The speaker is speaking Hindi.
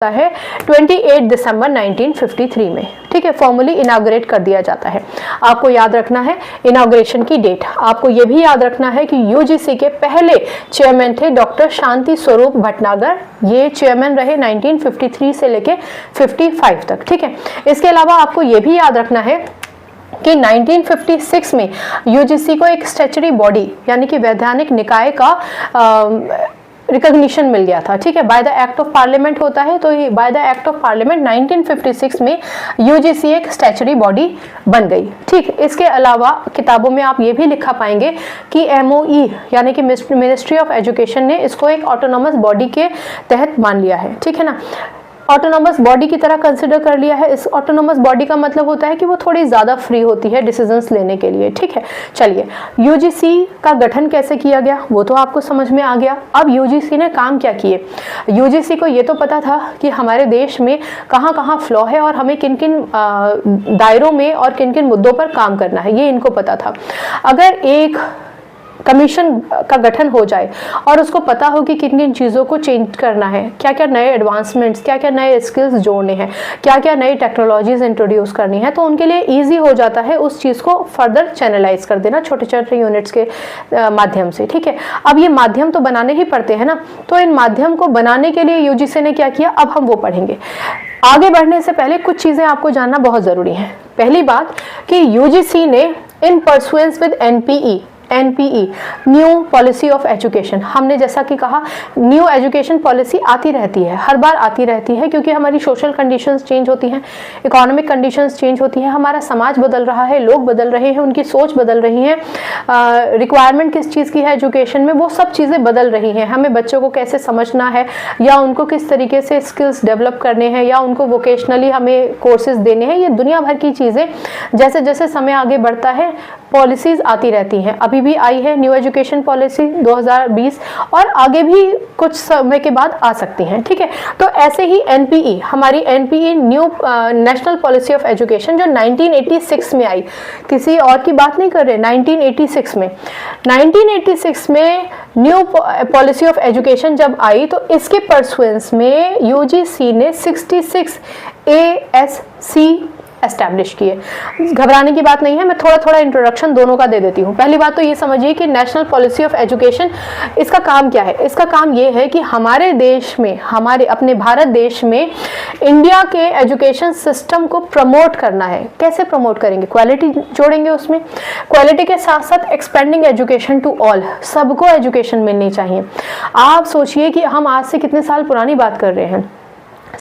है 28 दिसंबर 1953 में, ठीक है, फॉर्मली इनाग्रेट कर दिया जाता है। आपको याद रखना है इनाग्रेशन की डेट। आपको यह भी याद रखना है कि यूजीसी के पहले चेयरमैन थे डॉक्टर शांति स्वरूप भटनागर। ये चेयरमैन रहे 1953 से लेके 55 तक, ठीक है। इसके अलावा आपको यह भी याद रखना है कि 1956 में यूजीसी को एक स्टैच्यूटरी बॉडी यानी कि वैधानिक निकाय का रिकॉग्निशन मिल गया था, ठीक है। By the act of parliament होता है, तो ये by the act of parliament 1956 में यूजीसी एक स्टैच्यूटरी बॉडी बन गई, ठीक। इसके अलावा किताबों में आप ये भी लिखा पाएंगे कि एमओई यानी कि मिनिस्ट्री ऑफ एजुकेशन ने इसको एक ऑटोनॉमस बॉडी के तहत मान लिया है, ठीक है ना, ऑटोनॉमस बॉडी की तरह कंसिडर कर लिया है। इस ऑटोनॉमस बॉडी का मतलब होता है कि वो थोड़ी ज़्यादा फ्री होती है डिसीजंस लेने के लिए, ठीक है। चलिए, यूजीसी का गठन कैसे किया गया वो तो आपको समझ में आ गया। अब यूजीसी ने काम क्या किए? यूजीसी को ये तो पता था कि हमारे देश में कहाँ कहाँ फ्लॉ है और हमें किन किन दायरों में और किन किन मुद्दों पर काम करना है, ये इनको पता था। अगर एक कमीशन का गठन हो जाए और उसको पता हो कि किन किन चीज़ों को चेंज करना है, क्या क्या नए एडवांसमेंट्स, क्या क्या नए स्किल्स जोड़ने हैं, क्या क्या नई टेक्नोलॉजीज इंट्रोड्यूस करनी है, तो उनके लिए इजी हो जाता है उस चीज़ को फर्दर चैनलाइज कर देना छोटे छोटे यूनिट्स के माध्यम से, ठीक है। अब ये माध्यम तो बनाने ही पड़ते हैं ना, तो इन माध्यम को बनाने के लिए यूजीसी ने क्या किया, अब हम वो पढ़ेंगे। आगे बढ़ने से पहले कुछ चीज़ें आपको जानना बहुत ज़रूरी है। पहली बात कि यूजीसी ने इन pursuance with NPE new policy of education, हमने जैसा कि कहा न्यू एजुकेशन पॉलिसी आती रहती है, हर बार आती रहती है, क्योंकि हमारी सोशल कंडीशंस चेंज होती हैं, इकोनॉमिक कंडीशंस चेंज होती हैं, हमारा समाज बदल रहा है, लोग बदल रहे हैं, उनकी सोच बदल रही है, रिक्वायरमेंट किस चीज़ की है एजुकेशन में, वो सब चीज़ें बदल रही हैं। हमें बच्चों को कैसे समझना है या उनको किस तरीके से स्किल्स डेवलप करने हैं या उनको वोकेशनली हमें कोर्सेज देने हैं, ये दुनिया भर की चीज़ें जैसे जैसे समय आगे बढ़ता है पॉलिसीज आती रहती हैं। अभी भी आई है न्यू एजुकेशन पॉलिसी 2020 और आगे भी कुछ समय के बाद आ सकती हैं, ठीक है। तो ऐसे ही एनपीई, हमारी NPE new national policy of education जो 1986 में आई, किसी और की बात नहीं कर रहे, 1986 में न्यू पॉलिसी ऑफ एजुकेशन जब आई तो इसके परसुएंस में यूजीसी ने 66 ASC एस्टैब्लिश किए। घबराने की बात नहीं है, मैं थोड़ा थोड़ा इंट्रोडक्शन दोनों का दे देती हूँ। पहली बात तो ये समझिए कि नेशनल पॉलिसी ऑफ एजुकेशन, इसका काम क्या है? इसका काम ये है कि हमारे देश में, हमारे अपने भारत देश में इंडिया के एजुकेशन सिस्टम को प्रमोट करना है। कैसे प्रमोट करेंगे? क्वालिटी जोड़ेंगे उसमें, क्वालिटी के साथ साथ एक्सपेंडिंग एजुकेशन टू ऑल, सबको एजुकेशन मिलनी चाहिए। आप सोचिए कि हम आज से कितने साल पुरानी बात कर रहे हैं,